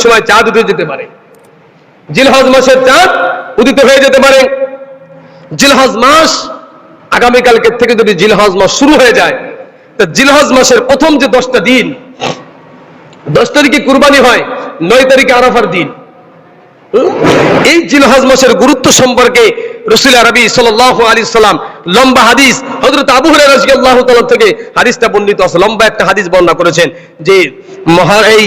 সময় চাঁদ উঠে যেতে পারে, জিলহজ মাসের চাঁদ উদিত হয়ে যেতে পারে। জিলহজ মাস আগামীকালকে থেকে যদি জিলহজ মাস শুরু হয়ে যায়, তা জিলহজ মাসের প্রথম যে 10টা দিন, 10 তারিখে কুরবানি হয়, 9 তারিখে আরাফার দিন। এই জিলহজ মাসের গুরুত্ব সম্পর্কে রাসূল আরবি সাল্লাল্লাহু আলাইহি সাল্লাম লম্বা হাদিস হযরত আবু হুরায়রা রাদিয়াল্লাহু তাআলা থেকে হাদিসটা বর্ণিত আছে, লম্বা একটা হাদিস বর্ণনা করেছেন যে এই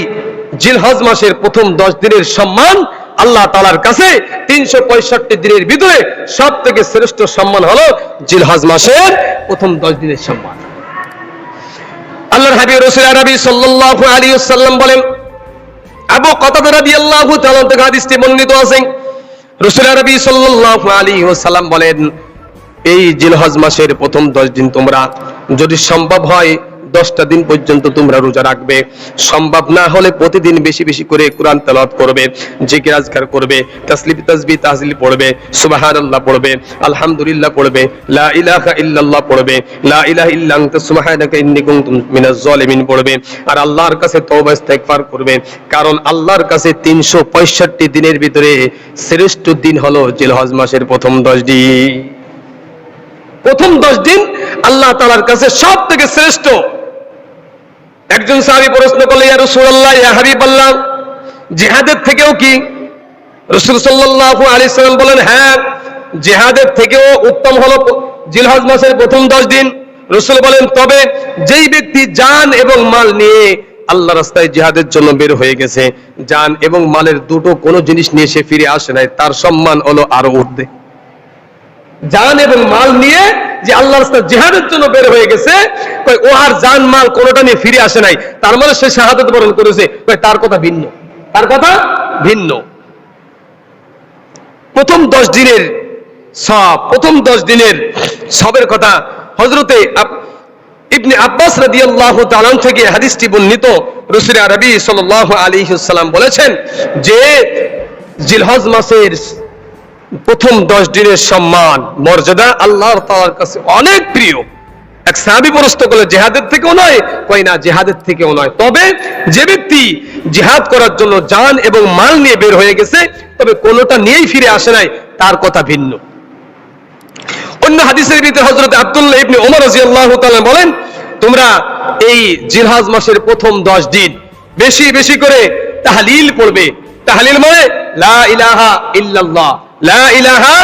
জিলহজ মাসের প্রথম 10 দিনের সম্মান আল্লাহ তাআলার কাছে 365 দিনের ভিতরে সবথেকে শ্রেষ্ঠ সম্মান হলো জিলহজ মাসের প্রথম 10 দিনের সম্মান। আল্লাহর হাবিব রাসূল আরবি সাল্লাল্লাহু আলাইহি ওয়াসাল্লাম বলেন, আবু কাতাদা রাদিয়াল্লাহু তাআলা থেকে হাদিসটি বর্ণিত আছে, রাসূল আরবি সাল্লাল্লাহু আলাইহি ওয়াসাল্লাম বলেন, এই জিলহজ মাসের প্রথম 10 দিন তোমরা যদি সম্ভব হয় 10টা দিন পর্যন্ত তোমরা রোজা রাখবে, সম্ভব না হলে প্রতিদিন বেশি বেশি করে কোরআন তেলাওয়াত করবে, জিকির আজকার করবে, তাসবিহ তাহলিল পড়বে, সুবহানাল্লাহ পড়বে, আলহামদুলিল্লাহ পড়বে, লা ইলাহা ইল্লাল্লাহ পড়বে, লা ইলাহা ইল্লা আনতা সুবহানাকা ইন্নী কুনতু মিনাজ জালিমিন পড়বে, আর আল্লাহর কাছে তওবা ইস্তেগফার করবে। কারণ আল্লাহর কাছে 365 দিনের ভিতরে শ্রেষ্ঠ দিন হলো জিলহজ মাসের প্রথম 10 দিন। প্রথম 10 দিন আল্লাহ তাআলার কাছে সবথেকে শ্রেষ্ঠ। একজন সাহাবী প্রশ্ন করলেন, ইয়া রাসূলুল্লাহ, ইয়া হাবিবাল্লাহ, জিহাদের থেকেও কি? রাসূল সাল্লাল্লাহু আলাইহি সাল্লাম বলেন, হ্যাঁ, জিহাদের থেকেও উত্তম হলো জিলহজ মাসের প্রথম 10 দিন। রাসূল বলেন, তবে যেই ব্যক্তি জান এবং মাল নিয়ে আল্লাহর রাস্তায় জিহাদের জন্য বের হয়ে গেছে, জান এবং মালের দুটো কোনো জিনিস নিয়ে সে ফিরে আসে নাই, তার সম্মান হলো আরো ঊর্ধ্বে। জান এবং মাল নিয়ে যে আল্লাহর রাস্তায় জিহাদের জন্য বের হয়ে গেছে, ও আর জান মাল কোনোটা নিয়ে ফিরে আসে নাই, তার মানে সে শাহাদাত বরণ করেছে, তার কথা ভিন্ন, তার কথা ভিন্ন। প্রথম 10 দিনের সব, প্রথম 10 দিনের সবের কথা হযরতে ইবনে আব্বাস রাদিয়াল্লাহু তাআলা থেকে হাদিসটি বর্ণিত। রাসূল আরবি সাল্লাল্লাহু আলাইহি ওয়াসাল্লাম বলেছেন যে জিলহজ মাসের প্রথম 10 দিনের সম্মান মর্যাদা আল্লাহর তাআলার কাছে অনেক প্রিয়। এক সাহাবী প্রশ্ন করলেন, জিহাদের থেকেও নয়? কই না, জিহাদের থেকেও নয়, তবে যে ব্যক্তি জিহাদ করার জন্য জান এবং মাল নিয়ে বের হয়ে গেছে, তবে কোনোটা নিয়েই ফিরে আসে নাই, তার কথা ভিন্ন। অন্য হাদিসের ভিতরে হযরত আব্দুল্লাহ ইবনে ওমর রাদিয়াল্লাহু তাআলা বলেন, তোমরা এই জিলহজ মাসের প্রথম 10 দিন বেশি বেশি করে তাহলিল পড়বে। তাহলিল মানে লা ইলাহা ইল্লাল্লাহ, লা ইলাহা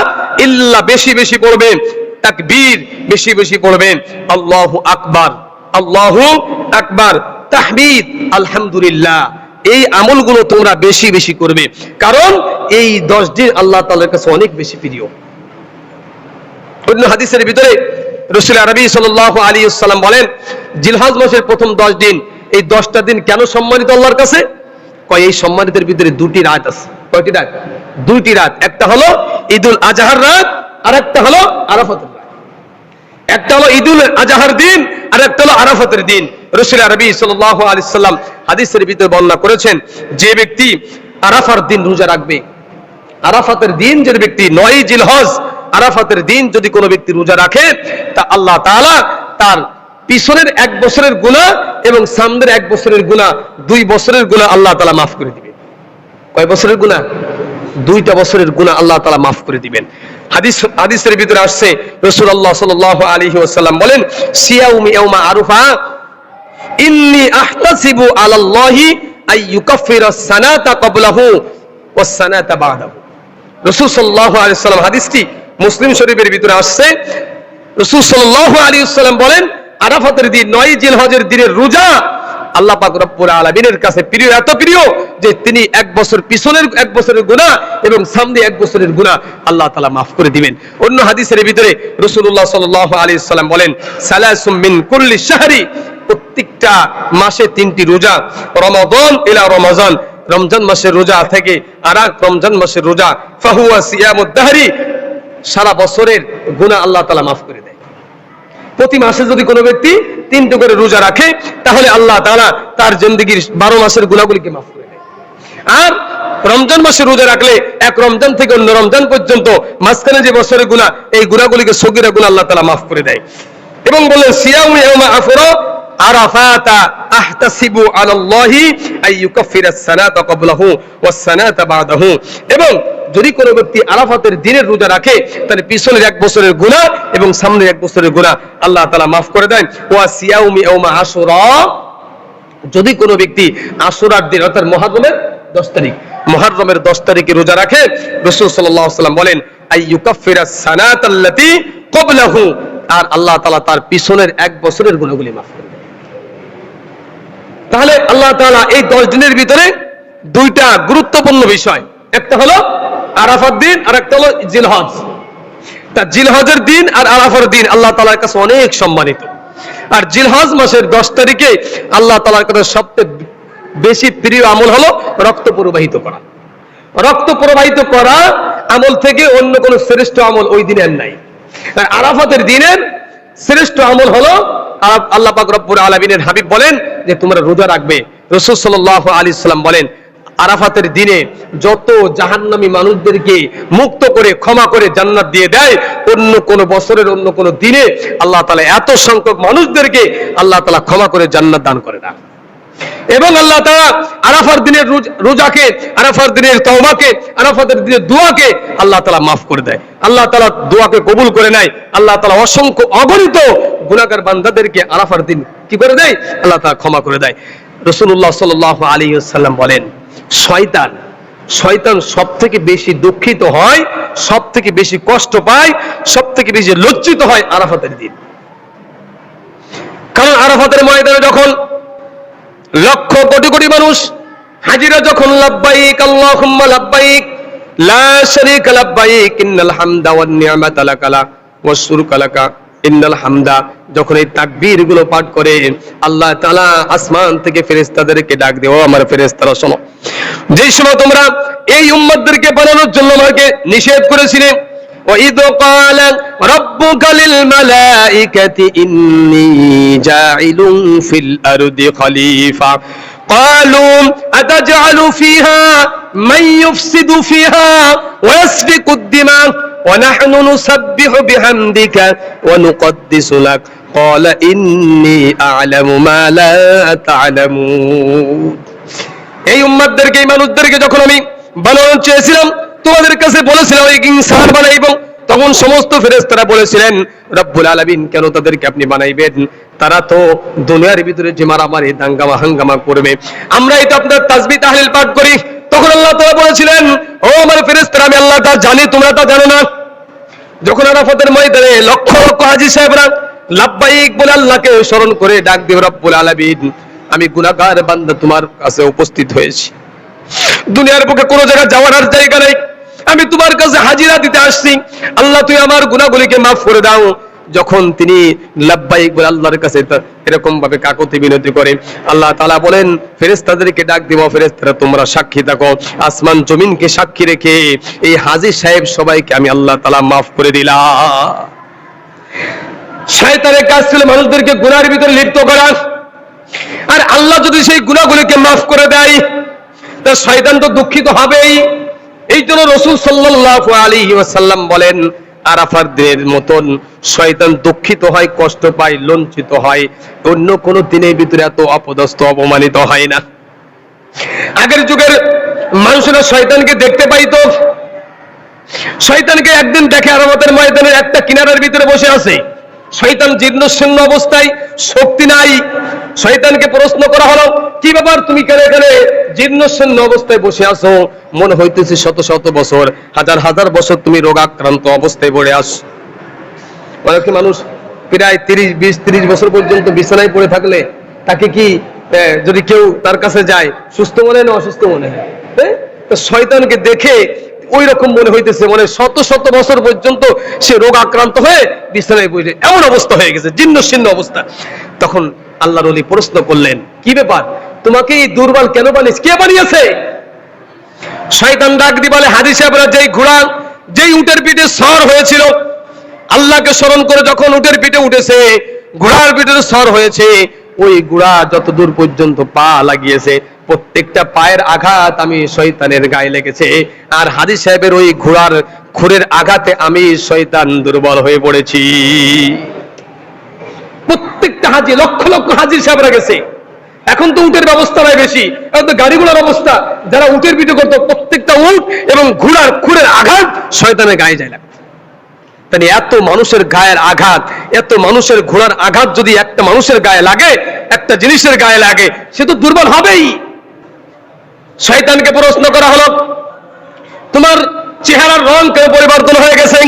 ইল্লা বেশি বেশি পড়বেন, তাকবীর বেশি বেশি পড়বেন, আল্লাহু আকবার, আল্লাহু আকবার, তাহমিদ, আলহামদুলিল্লাহ, এই আমলগুলো তোমরা বেশি বেশি করবে, কারণ এই 10 দিন আল্লাহ তাআলার কাছে অনেক বেশি প্রিয়। অন্য হাদিসের ভিতরে রাসূল আরবি সাল্লাল্লাহু আলাইহি ওয়াসাল্লাম বলেন, জিলহজ মাসের প্রথম 10 দিন, এই 10টা দিন কেন সম্মানিত আল্লাহর কাছে? কয় এই সম্মানিতের ভিতরে 2টি রাত আছে। কয়টি রাত? 2টি রাত। একটা হলো ঈদুল আজহার রাত, আর একটা হলো আরাফাতের রাত। একটা হলো ঈদুল আজহার দিন, আর একটা হলো আরাফাতের দিন। রাসূল আরবি সাল্লাল্লাহু আলাইহি ওয়াসাল্লাম হাদিসের ভিতরে বর্ণনা করেছেন, যে ব্যক্তি আরাফার দিন রোজা রাখবে, আরাফাতের দিন যে ব্যক্তি 9 জিলহজ আরাফাতের দিন যদি কোনো ব্যক্তি রোজা রাখে, তা আল্লাহ তাআলা তার পিছনের 1 বছরের গুনাহ এবং সামনের 1 বছরের গুনাহ, 2 বছরের গুনাহ আল্লাহ তাআলা মাফ করে দিবেন। কয় বছরের গুনাহ? 2টা বছরের গুনাহ আল্লাহ তাআলা মাফ করে দিবেন। হাদিসের ভিতরে আসছে, রাসূলুল্লাহ সাল্লাল্লাহু আলাইহি ওয়াসাল্লাম বলেন, সিয়াউমি ইয়াউমা আরাফা ইন্নী আহতাসিবু আলাল্লাহি আই ইউকাফিরা সানাতা ক্বাবলাহু ওয়াস সানাতা বা'দাহু। রাসূল সাল্লাল্লাহু আলাইহি ওয়াসাল্লাম হাদিসটি মুসলিম শরীফের ভিতরে আসছে। রাসূল সাল্লাল্লাহু আলাইহি ওয়াসাল্লাম বলেন, আরাফাতের দিন 9 জিলহজের দিনের রোজা আল্লাহ পাক রব্বুল আলামিনের কাছে প্রিয়, এত প্রিয় যে তিনি 1 বছর পিছনের 1 বছরের গুনাহ এবং সামনে 1 বছরের গুনাহ আল্লাহ তাআলা মাফ করে দিবেন। অন্য হাদিসের ভিতরে রাসূলুল্লাহ সাল্লাল্লাহু আলাইহি ওয়াসাল্লাম বলেন, সালাসুম মিন কুল্লি শাহরি, প্রত্যেকটা মাসে 3টি রোজা, রমাদান ইলা রমাজান, রমজান মাসের রোজা থেকে আরেক রমজান মাসের রোজা, ফাহুয়া সিয়ামুদ দাহরি, সারা বছরের গুনাহ আল্লাহ তাআলা মাফ করে দেয়। প্রতি মাসে যদি কোনো ব্যক্তি 3টি করে রোজা রাখে, তাহলে আল্লাহ তাআলা তার জিন্দেগীর 12 মাসের গুনাহগুলিকে মাফ করে দেয়। আর রমজান মাসে রোজা রাখলে 1 রমজান থেকে অন্য রমজান পর্যন্ত মাঝখানে যে বছরের গুনাহ, এই গুনাহগুলিকে সগীরা গুনাহ আল্লাহ তাআলা মাফ করে দেয়। এবং বলেন, সিয়ামু ইয়াউমা আফরা আরাফাতা আহতাসিবু আলাল্লাহি আইয়ুকাফিরাস সানাতা ক্বাবলাহু ওয়াস সানাতা বাদাহু। এবং যদি কোনো ব্যক্তি আরাফাতের দিনের রোজা রাখে তাহলে পিছনের 1 বছরের গুনাহ এবং সামনের 1 বছরের গুনাহ আল্লাহ তাআলা maaf করে দেন। ওয়া সিয়াউমি ইয়াউমা আশুরা, যদি কোনো ব্যক্তি আশুরার দিন অর্থাৎ মুহররমের 10 তারিখ, মুহররমের 10 তারিখে রোজা রাখে, রাসূল সাল্লাল্লাহু আলাইহি ওয়াসাল্লাম বলেন আইয়ুকাফিরাস সানাতাল্লাতী ক্বাবলাহু, আর আল্লাহ তাআলা তার পিছনের 1 বছরের গুনাহগুলি maaf করে দেন। তাহলে আল্লাহ তাআলা এই 10 দিনের ভিতরে দুইটা গুরুত্বপূর্ণ বিষয়, একটা হলো আরাফার দিন আর একটা হলো জিলহজ। তা জিলহজের দিন আর আরাফার দিন আল্লাহ তাআলার কাছে অনেক সম্মানিত। আর জিলহজ মাসের 10 তারিখে আল্লাহ তাআলার কাছে সবচেয়ে বেশি প্রিয় আমল হলো রক্ত প্রবাহিত করা। রক্ত প্রবাহিত করা আমল থেকে অন্য কোনো শ্রেষ্ঠ আমল ওই দিনের নাই। আর আরাফাতের দিনের শ্রেষ্ঠ আমল হলো আল্লাহ পাক রব্বুল আলামিনের হাবিব বলেন যে তোমরা রোজা রাখবে। রাসূল সাল্লাল্লাহু আলাইহি সাল্লাম বলেন আরাফাতের দিনে যত জাহান্নামী মানুষদেরকে মুক্ত করে ক্ষমা করে জান্নাত দিয়ে দেয়, অন্য কোন বছরের অন্য কোন দিনে আল্লাহ তাআলা এত সংখ্যক মানুষদেরকে আল্লাহ তাআলা ক্ষমা করে জান্নাত দান করে না। এবং আল্লাহ তাআলা আরাফার দিনের রোজাকে, আরাফার দিনের তওবাকে, আরাফাতের দিনের দোয়াকে আল্লাহ তাআলা maaf করে দেয়। আল্লাহ তাআলা দোয়াকে কবুল করে নেয়। আল্লাহ তাআলা অসংখ্য অগণিত গুনাহগার বান্দাদেরকে আরাফার দিন কি করে দেয়? আল্লাহ তাআলা ক্ষমা করে দেয়। রাসূলুল্লাহ সাল্লাল্লাহু আলাইহি ওয়াসাল্লাম বলেন শয়তান সবথেকে বেশি দুঃখিত হয়, সবথেকে বেশি কষ্ট পায়, সবথেকে বেশি লজ্জিত হয় আরাফাতের দিন। কারণ আরাফাতের ময়দানে যখন লক্ষ কোটি কোটি মানুষ হাজিরা যখন লাব্বাইক আল্লাহুম্মা লাব্বাইক লা শারীকা লাব্বাইক ইন্নাল হামদা ওয়ান নি'মাতা লাকা ওয়াস শুরকা লাকা ইন্নাল হামদা, যখন এই তাকবীর গুলো পাঠ করে আল্লাহ তাআলা আসমান থেকে ফেরেশতাদেরকে ডাক দেয়, ও আমার ফেরেশতারা শোনো, যেই সময় তোমরা এই উম্মতদেরকে বানানোর জন্য আমাকে নিষেধ করেছিলে, وَإِذْ قَالَ رَبُّكَ لِلْمَلَائِكَةِ إِنِّي جَاعِلٌ فِي الْأَرْضِ خَلِيفَةً قَالُوا أَتَجْعَلُ فِيهَا مَن يُفْسِدُ فِيهَا وَيَسْفِكُ الدِّمَاءَ وَنَحْنُ نُسَبِّحُ بِحَمْدِكَ وَنُقَدِّسُ لَكَ قَالَ إِنِّي أَعْلَمُ مَا لَا تَعْلَمُونَ। এই উম্মতদেরকে, এই মানুষদেরকে যখন আমি বানানো চেয়েছিলাম, তোমাদের কাছে বলেছিলাম এক ইনসান বানাইব, তখন সমস্ত ফেরেশতারা বলেছিলেন রব্বুল আলামিন কেন তাদেরকে আপনি বানাইবেন? তারা তো দুনিয়ার ভিতরে যে মারামারি দাঙ্গামা হাঙ্গামা করবে, আমরা এটা আপনার তাসবিহ তাহলিল পাঠ করি। তখন আল্লাহ তাআলা বলেছিলেন, ও আমার ফেরেশতারা, আমি আল্লাহ তা জানি, তোমরা তা জানো না। যখন আরাফাতের ময়দানে লক্ষ লক্ষ হাজী সাহেবরা লাব্বাইক বলে আল্লাহকে স্মরণ করে ডাক দিও, রব্বুল আলামিন আমি গুনাহগার বান্দা তোমার কাছে উপস্থিত হয়েছি, দুনিয়ার বুকে কোনো জায়গা যাওয়ার আর জায়গা নেই, আমি তোমার কাছে হাজিরা দিতে আসছি, আল্লাহ তুই আমার গুনাহগুলিকে maaf করে দাও। যখন তিনি লাব্বাইক বলে আল্লাহর কাছে এরকম ভাবে কাকুতি বিনতি করে, আল্লাহ তাআলা বলেন ফেরেশতাদেরকে ডাক দিব, ফেরেশতারা তোমরা সাক্ষী থাকো, আসমান জমিনকে সাক্ষী রেখে এই হাজী সাহেব সবাইকে আমি আল্লাহ তাআলা maaf করে দিলাম। শয়তানের কাজ ছিল মানুষদেরকে গুনাহের ভিতরে লিপ্ত করা, আর আল্লাহ যদি সেই গুনাহগুলিকে maaf করে দেয় তা শয়তান তো দুঃখিত হবেই। এই জন্য রাসূল সাল্লাল্লাহু আলাইহি ওয়াসাল্লাম বলেন আরাফার দিনের মতন শয়তান দুঃখিত হয়, কষ্ট পায়, লজ্জিত হয়, অন্য কোন দিনের ভিতরে এত অপদস্থ অপমানিত হয় না। আগের যুগের মানুষেরা শয়তানকে দেখতে পাইতো, শয়তানকে একদিন দেখে আরাফাতের ময়দানের একটা কিনারার ভিতরে বসে আছে, শয়তান জীর্ণশীর্ণ অবস্থায়, শক্তি নাই। শয়তানকে প্রশ্ন করা হলো, কি ব্যাপার তুমি কেন এখানে জীর্ণশীর্ণ অবস্থায় বসে আছো? মনে হইতেছে শত শত বছর, হাজার হাজার বছর তুমি রোগাক্রান্ত অবস্থায় পড়ে আসো। অনেক মানুষ প্রায় 20-30 বছর পর্যন্ত বিছানায় পড়ে থাকলে তাকে কি যদি কেউ তার কাছে যায় সুস্থ মনে হয় না অসুস্থ মনে হয়? শয়তানকে দেখে ওই রকম মনে হইতেছে, মানে শত শত বছর পর্যন্ত সে রোগ আক্রান্ত হয়ে বিছানায় বসে এমন অবস্থা হয়ে গেছে, জীর্ণশীর্ণ অবস্থা। তখন আল্লাহর ওলি প্রশ্ন করলেন, কি ব্যাপার, তোমাকে এই দুর্বল কেন বানিয়েছে, কে বানিয়েছে? শয়তান ডাক দিয়ে বলে, হাজী সাহেবরা যেই ঘোড়া, যেই উটের পিঠে সওয়ার হয়েছিল, আল্লাহকে স্মরণ করে যখন উটের পিঠে উঠেছে, ঘোড়ার পিঠে সওয়ার হয়েছে, ওই ঘোড়া যত দূর পর্যন্ত পা লাগিয়েছে প্রত্যেকটা পায়ের আঘাত আমি শয়তানের গায়ে লেগেছে, আর হাজী সাহেবের ওই ঘোড়ার খুরের আঘাতে আমি শয়তান দুর্বল হয়ে পড়েছি। প্রত্যেকটা হাজী, লক্ষ লক্ষ হাজী সাহেবরা গেছে, এখন তো উটের ব্যবস্থা নাই বেশি, এখন তো গাড়িগুলোর অবস্থা। যারা উটের পিঠে করতো প্রত্যেকটা উট এবং ঘোড়ার খুরের আঘাত শয়তানের গায়ে যায় লাগতো। তাই এত মানুষের গায়ের আঘাত, এত মানুষের ঘোড়ার আঘাত যদি একটা মানুষের গায়ে লাগে, একটা জিনিসের গায়ে লাগে, সে তো দুর্বল হবেই। শয়তানকে প্রশ্ন করা হলো, তোমার চেহারার রং কেন পরিবর্তন হয়ে গেছে?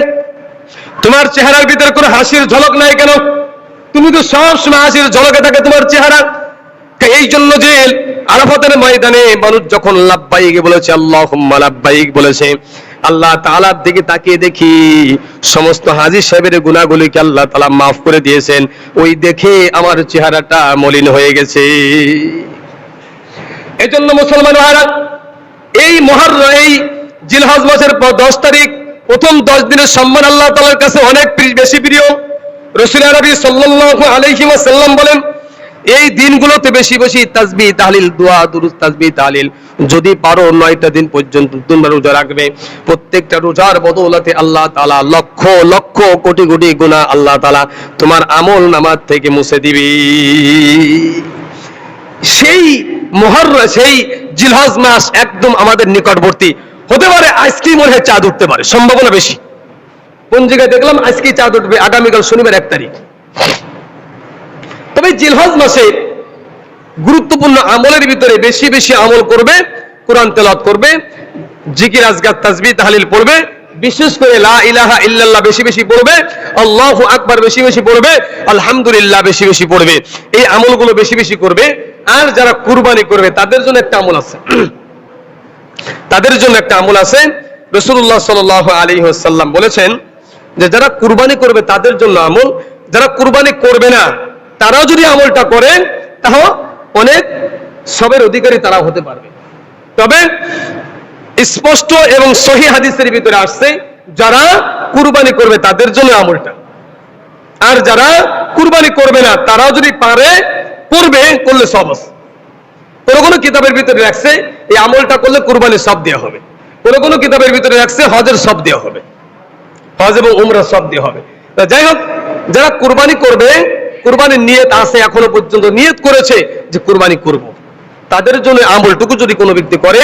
তোমার চেহারার ভিতরে কোনো হাসির ঝলক নাই কেন? তুমি তো সবসময় হাসির ঝলকে থাকে তোমার চেহারা। এই জন্য যে আরাফাতের ময়দানে মানুষ যখন লাব্বাইক বলেছে, আল্লাহুম্মা লাব্বাইক বলেছে, আল্লাহ তাআলার দিকে তাকিয়ে দেখি সমস্ত হাজী সাহেবের গুনাহগুলিকে আল্লাহ তাআলা মাফ করে দিয়েছেন। ওই দেখে আমার চেহারাটা মলিন হয়ে গেছে। এজন্য মুসলমান ভাইরা, এই এই জিলহজ মাসের 10 তারিখ প্রথম 10 দিনের সম্মান আল্লাহ তাআলার কাছে অনেক বেশি প্রিয়। রাসূল আরবি সাল্লাল্লাহু আলাইহি ওয়াসাল্লাম বলেন, এই দিনগুলোতে বেশি বেশি তাসবিহ তাহলিল দোয়া দুরূদ তাসবিহ তাহলিল যদি পারো 9টা দিন পর্যন্ত তোমরা রোজা রাখবে। প্রত্যেকটা রোজার বদৌলতে আল্লাহ তাআলা লক্ষ লক্ষ কোটি কোটি গুনাহ আল্লাহ তাআলা তোমার আমল নামাজ থেকে মুছে দিবে। সেই সেই জিলহজ মাস একদম আমাদের নিকটবর্তী। হতে পারে আজকেই মনে হয় চাঁদ উঠতে পারে, সম্ভাবনা বেশি। কোন জায়গায় দেখলাম আজকেই চাঁদ উঠবে, আগামীকাল শনিবার 1 তারিখ। তবে জিলহজ মাসে গুরুত্বপূর্ণ আমলের ভিতরে বেশি বেশি আমল করবে, কোরআন তেলাওয়াত করবে, জিকির আজকার তাসবিহ তাহলিল পড়বে, বিশেষ করে লা ইলাহা ইল্লাল্লাহ বেশি বেশি পড়বে, আল্লাহু আকবার বেশি বেশি পড়বে, আলহামদুলিল্লাহ বেশি বেশি পড়বে। এই আমলগুলো বেশি বেশি করবে। আর যারা কুরবানি করবে তাদের জন্য একটা আমল আছে, তাদের জন্য একটা আমল আছে। রাসূলুল্লাহ সাল্লাল্লাহু আলাইহি ওয়াসাল্লাম বলেছেন যে যারা কুরবানি করবে তাদের জন্য আমল, যারা কুরবানি করবে না তারাও যদি আমলটা করে তাহলে অনেক সবের অধিকারী তারা হতে পারবে। তবে স্পষ্ট এবং সহিহ হাদিসের ভিতরে আসছে যারা কুরবানি করবে তাদের জন্য আমলটা, আর যারা কুরবানি করবে না তারাও যদি পারে করবে, করলে সব আছে। কোন কোন কিতাবের ভিতরে রাখছে এই আমলটা করলে কুরবানির সব দেওয়া হবে, কোন কোন কিতাবের ভিতরে রাখছে হজের সব দেওয়া হবে, হজ এবং উমরার সব দেওয়া হবে। যাই হোক, যারা কুরবানি করবে, কুরবানির নিয়ত আছে, এখনো পর্যন্ত নিয়ত করেছে যে কুরবানি করব, তাদের জন্য আমলটুকু যদি কোনো ব্যক্তি করে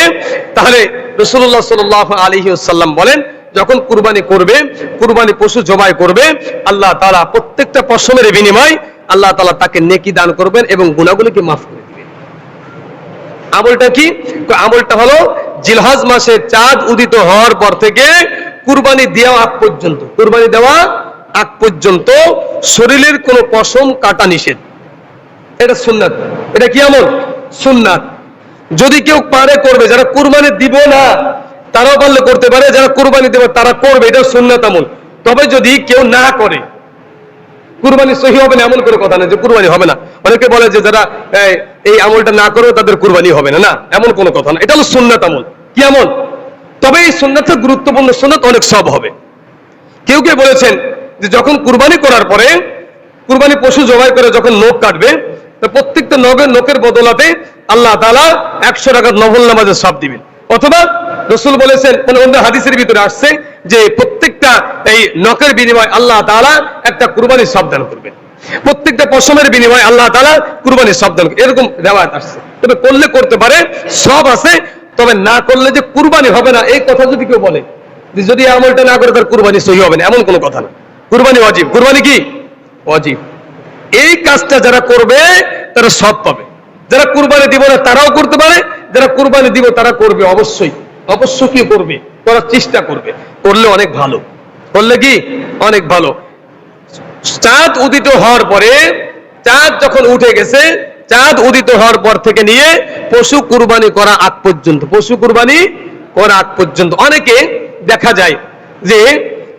তাহলে রাসূলুল্লাহ সাল্লাল্লাহু আলাইহি ওয়াসাল্লাম বলেন যখন কুরবানি করবে, কুরবানি পশু জবাই করবে, আল্লাহ তাআলা প্রত্যেকটা পশমের বিনিময় আল্লাহ তাআলা তাকে নেকি দান করবেন এবং গুনাহগুলোকে মাফ করে দিবেন। আমলটা কি? আমলটা হলো জিলহজ মাসে চাঁদ উদিত হওয়ার পর থেকে কুরবানি দেওয়া আগ পর্যন্ত, কুরবানি দেওয়া আগ পর্যন্ত শরীরের কোনো পশম কাটা নিষেধ। এটা সুন্নাত। এটা কি আমল? সুন্নাত। যদি কেউ পারে করবে, যারা কুরবানি দিব না তারাও পারলে করতে পারে, যারা কুরবানি দেবে তারা করবে, এটা সুন্নাত আমল। তবে যদি কেউ না করে কুরবানি সহি হবে না এমন কোনো কথা নেই যে কুরবানি হবে না। অনেকে বলে যে যারা এই আমলটা না করে তাদের কুরবানি হবে না, না এমন কোনো কথা না। এটা হলো সুন্নাত আমল। কি আমল? তবে এই সুন্নাতটা গুরুত্বপূর্ণ সুন্নাত, অনেক সব হবে। কেউ কেউ বলেছেন যে যখন কুরবানি করার পরে, কুরবানি পশু জবাই করে যখন নখ কাটবে, প্রত্যেকটা নখের বদলাতে আল্লাহ তাআলা 100 রাকাত নফল নামাজের সব দিবেন। অথবা রাসূল বলেছেন, অন্য হাদিসের ভিতরে আসছে যে প্রত্যেকটা এই নখের বিনিময়ে আল্লাহ তাআলা একটা কুরবানির সব দান করবেন, প্রত্যেকটা পশমের বিনিময়ে আল্লাহ তাআলা কুরবানির সব দান, এরকম রিওয়ায়াত আসছে। তবে করলে করতে পারে, সব আছে। তবে না করলে যে কুরবানি হবে না এই কথা যদি কেউ বলে, যদি আমলটা না করে তার কুরবানি সহি হবে না, এমন কোনো কথা না। কুরবানি ওয়াজিব। কুরবানি কি? ওয়াজিব। এই কাজটা যারা করবে তারা সব পাবে। যারা কুরবানি দিব না তারাও করতে পারে, যারা কুরবানি দিব তারা করবে, অবশ্যই অবশ্যই কি করবে, করার চেষ্টা করবে, করলে অনেক ভালো, করলে কি অনেক ভালো। চাঁদ উদিত হওয়ার পরে, চাঁদ যখন উঠে গেছে, চাঁদ উদিত হওয়ার পর থেকে নিয়ে পশু কুরবানি করা আগ পর্যন্ত, পশু কুরবানি করা আগ পর্যন্ত অনেকে দেখা যায় যে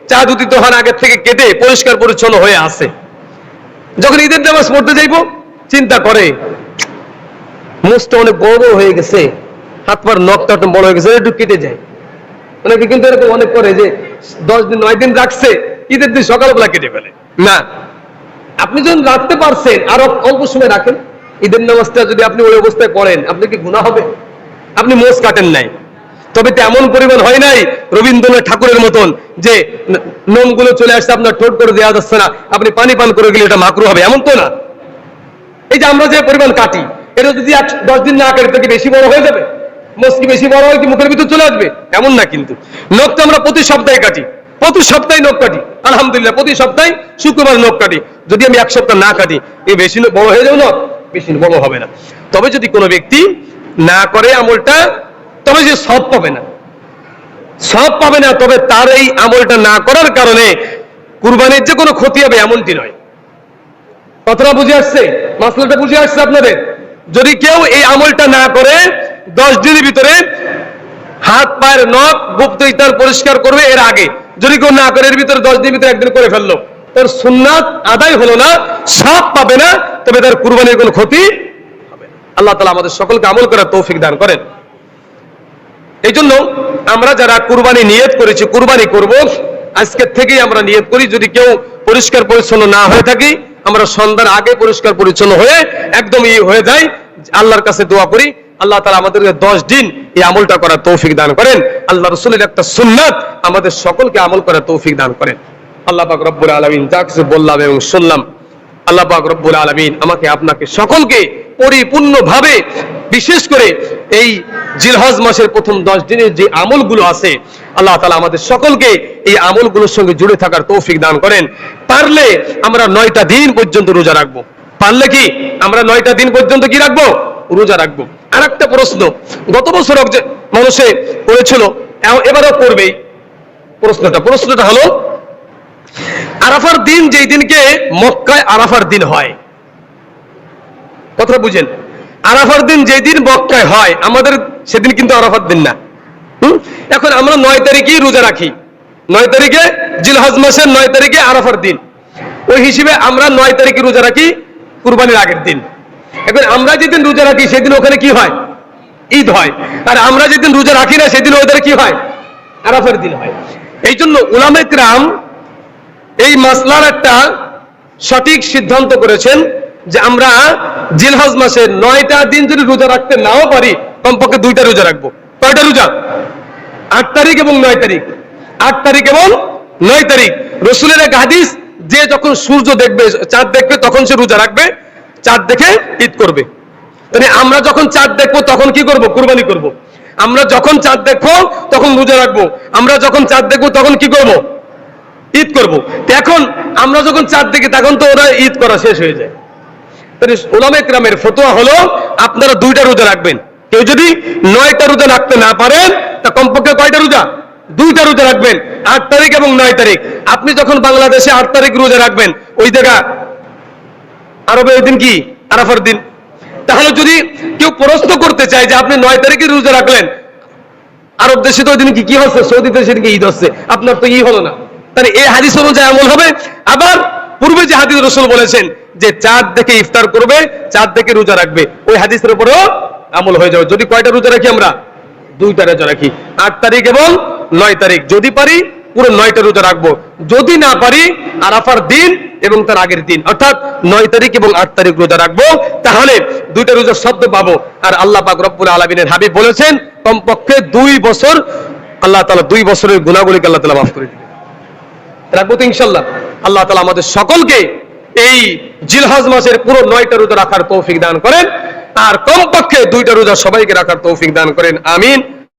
চাঁদ উদিত হওয়ার আগে থেকে কেটে পরিষ্কার পরিচ্ছন্ন হয়ে আসে। যখন ঈদের নামাজ পড়তে যাইব চিন্তা করে মুখটা অনেক বড় বড় হয়ে গেছে, হাত পার নখটা বড় হয়ে গেছে, একটু কেটে যায়। অনেকে কিন্তু এরকম অনেক করে যে 10 দিন 9 দিন রাখছে, ঈদের দিন সকালবেলা কেটে ফেলে। না, আপনি যখন রাখতে পারছেন আরো অল্প সময় রাখেন। ঈদের নামাজটা যদি আপনি ওই অবস্থায় পড়েন আপনি কি গুনাহ হবে? আপনি মোষ কাটেন নাই, তবে তেমন পরিমাণ হয় নাই রবীন্দ্রনাথ ঠাকুরের মতন যে নোমগুলো চলে আসছে আপনার ঠোঁট করে দেওয়া যাচ্ছে না, আপনি পানি পান করে গেলে এটা মাকরু হবে, এমন তো না। এই যে আমরা যে পরিমাণ কাটি, এটা যদি 10 দিন না করি তো কি বেশি বড় হয়ে যাবে? মোষ কি বেশি বড় হয় কি মুখের ভিতর চলে আসবে? এমন না কিন্তু। নখটা আমরা প্রতি সপ্তাহে কাটি, প্রতি সপ্তাহে নখ কাটি, আলহামদুলিল্লাহ প্রতি সপ্তাহে শুক্রবার নখ কাটি। যদি আমি 1 সপ্তাহ না কাটি, এই বেশি বড় হয়ে যাবে না? বেশি বড় হবে না। তবে যদি কোনো ব্যক্তি না করে আমলটা, তবে যে সব পাবে না, সব পাবে না। তবে তার এই আমলটা না করার কারণে কুরবানির যে কোনো ক্ষতি হবে এমনটি নয়। কথাটা বুঝে আসছে? মাসলাটা বুঝে আসছে আপনাদের? যদি কেউ এই আমলটা না করে 10 দিনের ভিতরে হাত পায়ের নখ গুপ্ত ইস্তার পরিষ্কার করবে এর আগে, যদি কেউ না করে এর ভিতরে 10 দিনের ভিতরে একদিন করে ফেললো, তার সুন্নাত আদায় হলো না, সব পাবে না, তবে তার কুরবানির কোনো ক্ষতি হবে না। আল্লাহ তাআলা আমাদের সকলকে আমল করার তৌফিক দান করেন। এই জন্য আমরা যারা কুরবানি নিয়ত করেছি, কুরবানি করব, আজকের থেকেই আমরা নিয়ত করি। যদি কেউ পরিষ্কার পরিচ্ছন্ন না হয়ে থাকি, আমরা সন্ধ্যার আগে পরিষ্কার পরিচ্ছন্ন হয়ে একদম হয়ে যাই, আল্লাহর কাছে দোয়া করি আল্লাহ তাআলা আমাদেরকে 10 দিন এই আমলটা করার তৌফিক দান করেন। আল্লাহ রাসূলের একটা সুন্নাত আমাদের সকলকে আমল করার তৌফিক দান করেন। আল্লাহ পাক রব্বুল আলামিন যা কিছু বললাম এবং শুনলাম, আল্লাহ পাক রব্বুল আলামিন আমাকে আপনাকে সকলকে পরিপূর্ণভাবে, বিশেষ করে এই জিলহজ মাসের প্রথম 10 দিনের যে আমলগুলো আছে, আল্লাহ তাআলা আমাদের সকলকে এই আমলগুলোর সঙ্গে জুড়ে থাকার তৌফিক দান করেন। পারলে আমরা 9টা দিন পর্যন্ত রোজা রাখবো। পারলে কি আমরা 9টা দিন পর্যন্ত কি রাখবো? রোজা রাখবো। আর একটা প্রশ্ন গত বছর মানুষে করেছিল, এবারও করবেই। প্রশ্নটা হলো, আরাফার দিন যেই দিনকে মক্কায় আরাফার দিন হয়, কথা বুঝেন, আরাফার দিন যেই দিন মক্কায় হয়, আমাদের সেদিন কিন্তু আরাফার দিন না। এখন আমরা 9 তারিখেই রোজা রাখি, 9 তারিখে জিলহজ মাসের 9 তারিখে আরাফার দিন, ওই হিসেবে আমরা 9 তারিখে রোজা রাখি কুরবানির আগের দিন। এখন আমরা যেদিন রোজা রাখি সেদিন ওখানে কি হয়? ঈদ হয়। আর আমরা যেদিন রোজা রাখি না সেদিন ওদের কি হয়? আরাফার দিন হয়। এই জন্য উলামায়ে কিরাম এই মাসলার একটা সঠিক সিদ্ধান্ত করেছেন যে আমরা জিলহজ মাসের 9টা দিন যদি রোজা রাখতে নাও পারি, কমপক্ষে 2টা রোজা রাখবো। কয়টা রোজা? 8 তারিখ এবং 9 তারিখ। 8 তারিখ এবং 9 তারিখ। রাসূলের এক হাদিস, যে যখন সূর্য দেখবে, চাঁদ দেখবে, তখন সে রোজা রাখবে, চাঁদ দেখে ঈদ করবে। মানে আমরা যখন চাঁদ দেখবো তখন কি করব? কুরবানি করব। আমরা যখন চাঁদ দেখবো তখন রোজা রাখবো, আমরা যখন চাঁদ দেখবো তখন কি করব? ঈদ করব। এখন আমরা যখন চাঁদ দেখি তখন তো ওরা ঈদ করা শেষ হয়ে যায়। তাহলে উলামায়ে কিরামের ফতোয়া হলো আপনারা 2টা রোজা রাখবেন। কেউ যদি 9টা রোজা রাখতে না পারেন, তা কমপক্ষে কয়টা রোজা? 2টা রোজা রাখবেন, 8 তারিখ এবং 9 তারিখ। আপনি যখন বাংলাদেশে 8 তারিখ রোজা রাখবেন, ওই জায়গা আরবে ওই দিন কি আরাফার দিন। তাহলে যদি কেউ প্রশ্ন করতে চায় যে আপনি 9 তারিখে রোজা রাখলেন, আরব দেশে তো ওই দিন কি হচ্ছে? সৌদি দেশে ঈদ হচ্ছে, আপনার তো হলো না। তাহলে এই হাদিস অনুযায়ী আমল হবে। আবার পূর্বে যে হাদিস রাসূল বলেছেন যে চাঁদ দেখে ইফতার করবে, চাঁদ দেখে রোজা রাখবে, ওই হাদিসের উপরেও আমল হয়ে যাবে। যদি কয়টা রোজা রাখি আমরা? 2টা রোজা রাখি, 8 তারিখ এবং 9 তারিখ। যদি পারি পুরো 9টা রোজা রাখবো, যদি না পারি আরাফার দিন এবং তার আগের দিন, অর্থাৎ 9 তারিখ এবং 8 তারিখ রোজা রাখবো। তাহলে 2টা রোজার শব্দ পাবো। আর আল্লাহ পাক রব্বুল আলামিনের হাবিব বলেছেন কমপক্ষে 2 বছর আল্লাহ তাআলা 2 বছরের গুনাহগুলিকে আল্লাহ তাআলা মাফ করে দিবেন। রাখবো তো ইনশাআল্লাহ। আল্লাহ তাআলা আমাদের সকলকে এই জিলহজ মাসের পুরো 9টা রোজা রাখার তৌফিক দান করেন, আর কমপক্ষে 2টা রোজা সবাইকে রাখার তৌফিক দান করেন। আমিন।